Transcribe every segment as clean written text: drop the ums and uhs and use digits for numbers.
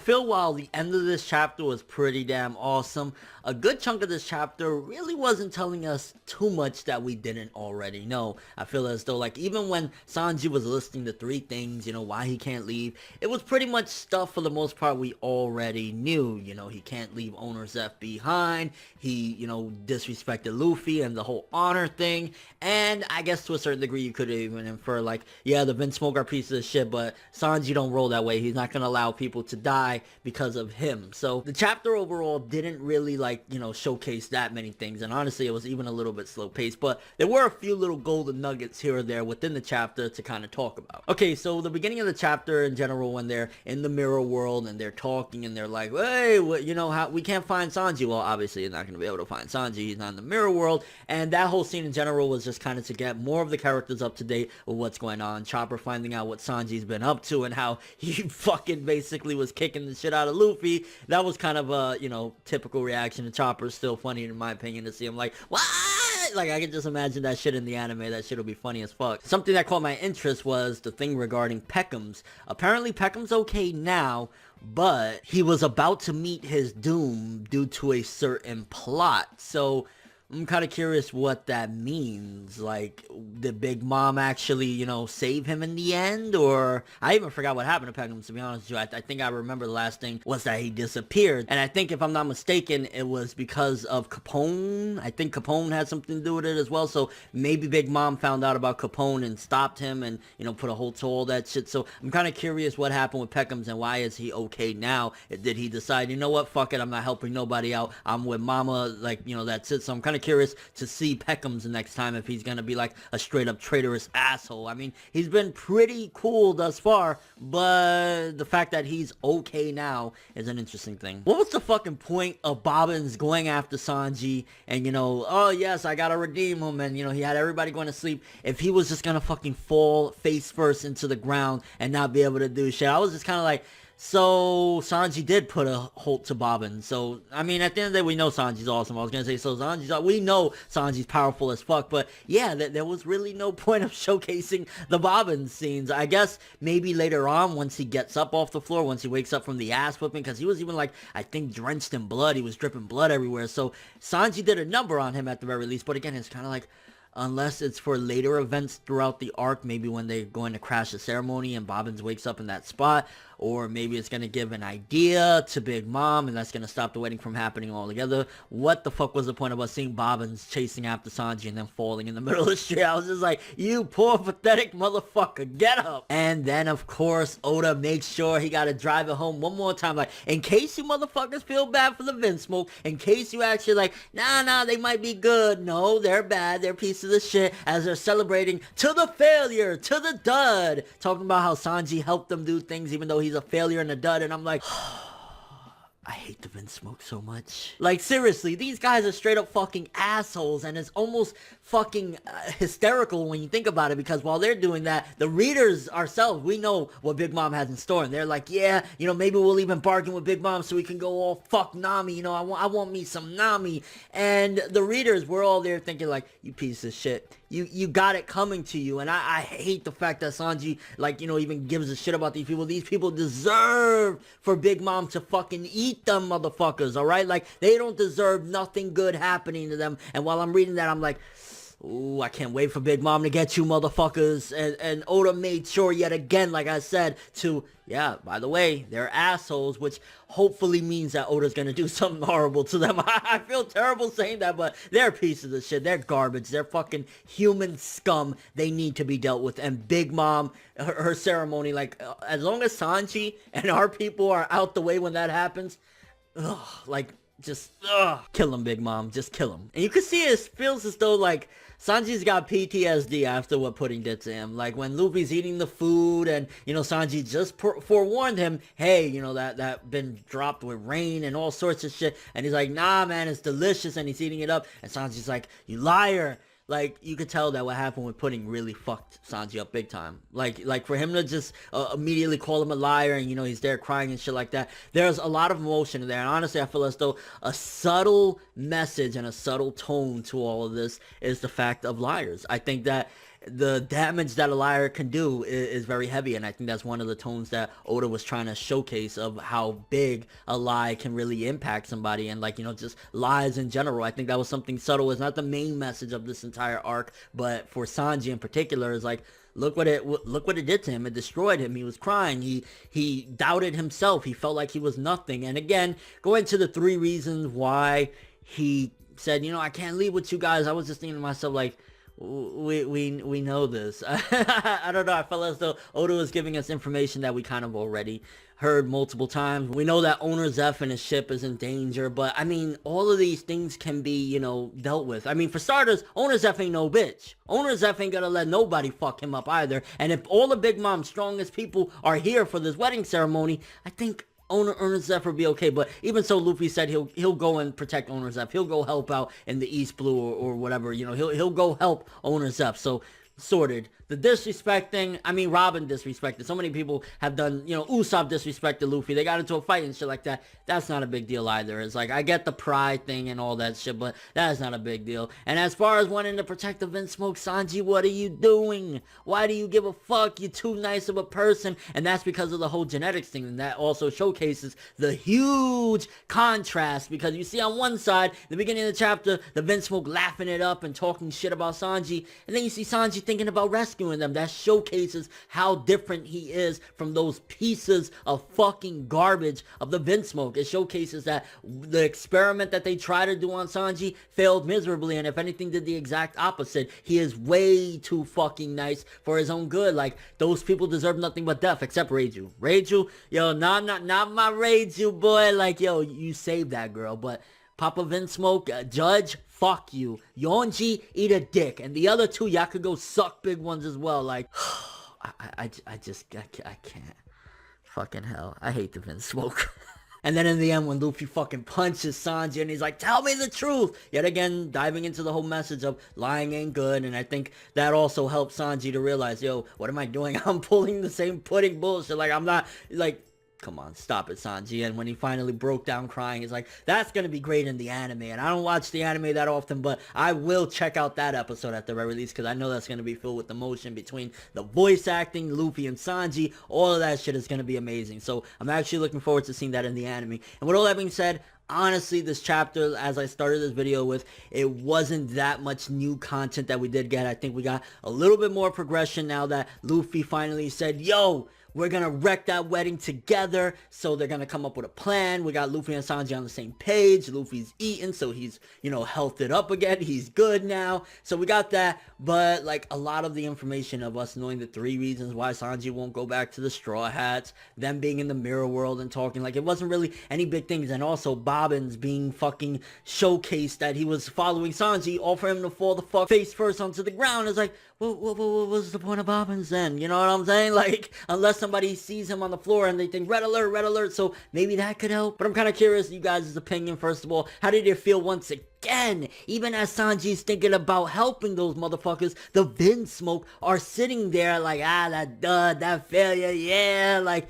feel while the end of this chapter was pretty damn awesome, a good chunk of this chapter really wasn't telling us too much that we didn't already know. I feel as though, like, even when Sanji was listing the 3 things, why he can't leave, it was pretty much stuff for the most part we already knew. He can't leave Owner's F behind, he, disrespected Luffy and the whole honor thing, and I guess to a certain degree you could even infer, like, yeah, the Vince Smoke are pieces of shit, but Sanji don't roll that way. He's not gonna allow people to die because of him. So the chapter overall didn't really, like, showcase that many things, and honestly it was even a little bit slow paced, but there were a few little golden nuggets here or there within the chapter to kind of talk about. Okay, so the beginning of the chapter in general, when they're in the mirror world and they're talking and they're like, hey, how we can't find Sanji. Well, obviously you're not going to be able to find Sanji, he's not in the mirror world, and that whole scene in general was just kind of to get more of the characters up to date with what's going on. Chopper finding out what Sanji's been up to and how he fucking basically was kicking the shit out of Luffy. That was kind of a, typical reaction to Chopper. Still funny in my opinion to see him like, what? Like, I can just imagine that shit in the anime. That shit will be funny as fuck. Something that caught my interest was the thing regarding Peckham's. Apparently Peckham's okay now, but he was about to meet his doom due to a certain plot. So I'm kind of curious what that means. Like, did Big Mom actually, save him in the end? Or, I even forgot what happened to Peckham, to be honest with you. I think I remember the last thing was that he disappeared. And I think, if I'm not mistaken, it was because of Capone. I think Capone had something to do with it as well. So, maybe Big Mom found out about Capone and stopped him and, put a halt to all that shit. So, I'm kind of curious what happened with Peckham's and why is he okay now? Did he decide, you know what, fuck it, I'm not helping nobody out. I'm with Mama, like, that's it. So, I'm kind of curious to see Peckham's the next time, if he's gonna be like a straight up traitorous asshole. I mean, he's been pretty cool thus far, but the fact that he's okay now is an interesting thing. What was the fucking point of Bobbins going after Sanji and, oh yes, I gotta redeem him, and, he had everybody going to sleep, if he was just gonna fucking fall face first into the ground and not be able to do shit? I was just kind of like, so Sanji did put a halt to Bobbin. So, I mean, at the end of the day, we know Sanji's awesome. I was going to say, so we know Sanji's powerful as fuck. But yeah, there was really no point of showcasing the Bobbin scenes. I guess maybe later on, once he gets up off the floor, once he wakes up from the ass whipping, because he was even, like, I think drenched in blood. He was dripping blood everywhere. So Sanji did a number on him at the very least. But again, it's kind of like, unless it's for later events throughout the arc, maybe when they're going to crash the ceremony and Bobbins wakes up in that spot, or maybe it's going to give an idea to Big Mom and that's going to stop the wedding from happening altogether. What the fuck was the point of us seeing Bobbins chasing after Sanji and then falling in the middle of the street? I was just like, you poor pathetic motherfucker, get up. And then of course Oda makes sure he got to drive it home one more time, like, in case you motherfuckers feel bad for the Vince Smoke, in case you actually like, nah, they might be good. No, they're bad, they're pieces of shit, as they're celebrating to the failure, to the dud, talking about how Sanji helped them do things even though he's a failure and a dud. And I'm like, I hate the Vince Smoke so much. Like, seriously, these guys are straight up fucking assholes, and it's almost fucking hysterical when you think about it, because while they're doing that, the readers ourselves, we know what Big Mom has in store, and they're like, yeah, maybe we'll even bargain with Big Mom so we can go all fuck Nami, I want me some Nami. And the readers, we're all there thinking like, you piece of shit. You got it coming to you. And I hate the fact that Sanji, like, even gives a shit about these people. These people deserve for Big Mom to fucking eat them motherfuckers, alright? Like, they don't deserve nothing good happening to them. And while I'm reading that, I'm like, ooh, I can't wait for Big Mom to get you motherfuckers. And Oda made sure yet again, like I said, to, yeah, by the way, they're assholes, which hopefully means that Oda's gonna do something horrible to them. I feel terrible saying that, but they're pieces of shit. They're garbage. They're fucking human scum. They need to be dealt with. And Big Mom, her ceremony, like, as long as Sanji and our people are out the way when that happens, like, just, kill him, Big Mom. Just kill him. And you can see it feels as though, like, Sanji's got PTSD after what Pudding did to him. Like, when Luffy's eating the food and, Sanji just forewarned him, hey, that been dropped with rain and all sorts of shit. And he's like, nah, man, it's delicious. And he's eating it up. And Sanji's like, you liar. Like, you could tell that what happened with Pudding really fucked Sanji up big time. Like for him to just immediately call him a liar and, he's there crying and shit like that. There's a lot of emotion there. And honestly, I feel as though a subtle message and a subtle tone to all of this is the fact of liars. I think that the damage that a liar can do is very heavy, and I think that's one of the tones that Oda was trying to showcase of how big a lie can really impact somebody, and like, you know, just lies in general. I think that was something subtle. It's not the main message of this entire arc, but for Sanji in particular, is like, look what it did to him. It destroyed him. He was crying. He doubted himself. He felt like he was nothing. And again, going to the 3 reasons why he said, you know, I can't leave with you guys. I was just thinking to myself, like, we know this. I don't know. I felt as though Oda was giving us information that we kind of already heard multiple times. We know that Owner Zeph and his ship is in danger, but I mean, all of these things can be, you know, dealt with. I mean, for starters, Owner Zeph ain't no bitch. Owner Zeph ain't gonna let nobody fuck him up either. And if all the Big Mom's strongest people are here for this wedding ceremony, I think Owner Zeph will be okay. But even so, Luffy said he'll go and protect Owner Zeph. He'll go help out in the East Blue or whatever. You know, he'll go help Owner Zeph. So sorted. The disrespect thing, I mean, Robin disrespected. So many people have done, you know, Usopp disrespected Luffy. They got into a fight and shit like that. That's not a big deal either. It's like, I get the pride thing and all that shit, but that is not a big deal. And as far as wanting to protect the Vinsmoke, Sanji, what are you doing? Why do you give a fuck? You're too nice of a person. And that's because of the whole genetics thing. And that also showcases the huge contrast, because you see on one side, the beginning of the chapter, the Vinsmoke laughing it up and talking shit about Sanji. And then you see Sanji thinking about rescuing them. That showcases how different he is from those pieces of fucking garbage of the Vinsmoke. It showcases that the experiment that they try to do on Sanji failed miserably, and if anything, did the exact opposite. He is way too fucking nice for his own good. Like, those people deserve nothing but death, except Reiju. Reiju, yo, not my Reiju, boy. Like, yo, you saved that girl, but Papa Vinsmoke, Judge, fuck you. Yonji, eat a dick. And the other 2, y'all could go suck big ones as well. Like, I can't. Fucking hell. I hate the Vinsmoke. And then in the end, when Luffy fucking punches Sanji and he's like, tell me the truth. Yet again, diving into the whole message of lying ain't good. And I think that also helps Sanji to realize, yo, what am I doing? I'm pulling the same pudding bullshit. Like, I'm not, like, come on, stop it, Sanji. And when he finally broke down crying, he's like, that's going to be great in the anime. And I don't watch the anime that often, but I will check out that episode at the very least, because I know that's going to be filled with emotion between the voice acting, Luffy and Sanji. All of that shit is going to be amazing. So I'm actually looking forward to seeing that in the anime. And with all that being said, honestly, this chapter, as I started this video with, it wasn't that much new content that we did get. I think we got a little bit more progression now that Luffy finally said, yo, we're gonna wreck that wedding together. So they're gonna come up with a plan. We got Luffy and Sanji on the same page. Luffy's eating, so he's, you know, healthed it up again. He's good now. So we got that. But like, a lot of the information of us knowing the 3 reasons why Sanji won't go back to the Straw Hats, them being in the mirror world and talking, like, it wasn't really any big things. And also Bobbins being fucking showcased that he was following Sanji, all for him to fall the fuck face first onto the ground. It's like, what was the point of Bobbins then? You know what I'm saying? Like, unless somebody sees him on the floor and they think, red alert, so maybe that could help. But I'm kind of curious you guys' opinion, first of all. How did it feel once again? Even as Sanji's thinking about helping those motherfuckers, the Vinsmoke are sitting there like, that dud, that failure, yeah, like,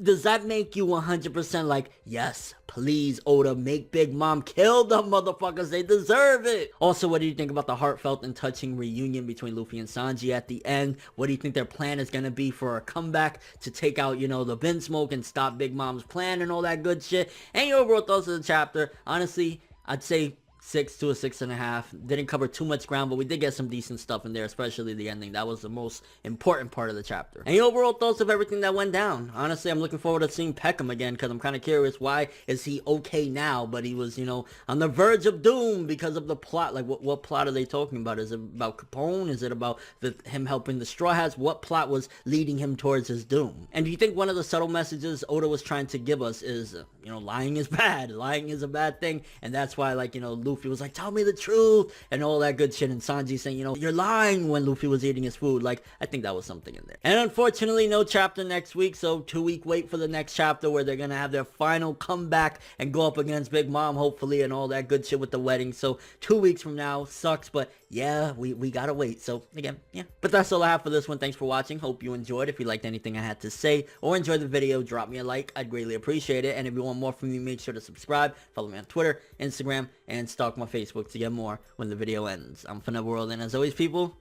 does that make you 100% like, yes, please, Oda, make Big Mom kill them motherfuckers, they deserve it? Also, what do you think about the heartfelt and touching reunion between Luffy and Sanji at the end? What do you think their plan is going to be for a comeback to take out, you know, the Vinsmoke and stop Big Mom's plan and all that good shit? And your overall thoughts of the chapter? Honestly, I'd say 6 to a 6.5. Didn't cover too much ground, but we did get some decent stuff in there, especially the ending. That was the most important part of the chapter. Any overall thoughts of everything that went down? Honestly, I'm looking forward to seeing Peckham again, because I'm kind of curious, why is he okay now, but he was, you know, on the verge of doom because of the plot. Like, what plot are they talking about? Is it about Capone? Is it about him helping the Straw Hats? What plot was leading him towards his doom? And do you think one of the subtle messages Oda was trying to give us is, you know, lying is bad. Lying is a bad thing, and that's why, like, you know, Luffy was like, tell me the truth, and all that good shit, and Sanji saying, you know, you're lying, when Luffy was eating his food. Like, I think that was something in there. And unfortunately, no chapter next week, so 2-week wait for the next chapter, where they're gonna have their final comeback and go up against Big Mom, hopefully, and all that good shit with the wedding. So 2 weeks from now sucks, but yeah, we gotta wait. So again, yeah. But that's all I have for this one. Thanks for watching. Hope you enjoyed. If you liked anything I had to say or enjoyed the video, drop me a like. I'd greatly appreciate it. And if you want more from me, make sure to subscribe. Follow me on Twitter, Instagram, and stalk my Facebook to get more when the video ends. I'm ForneverWorld, and as always, people,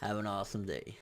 Have an awesome day.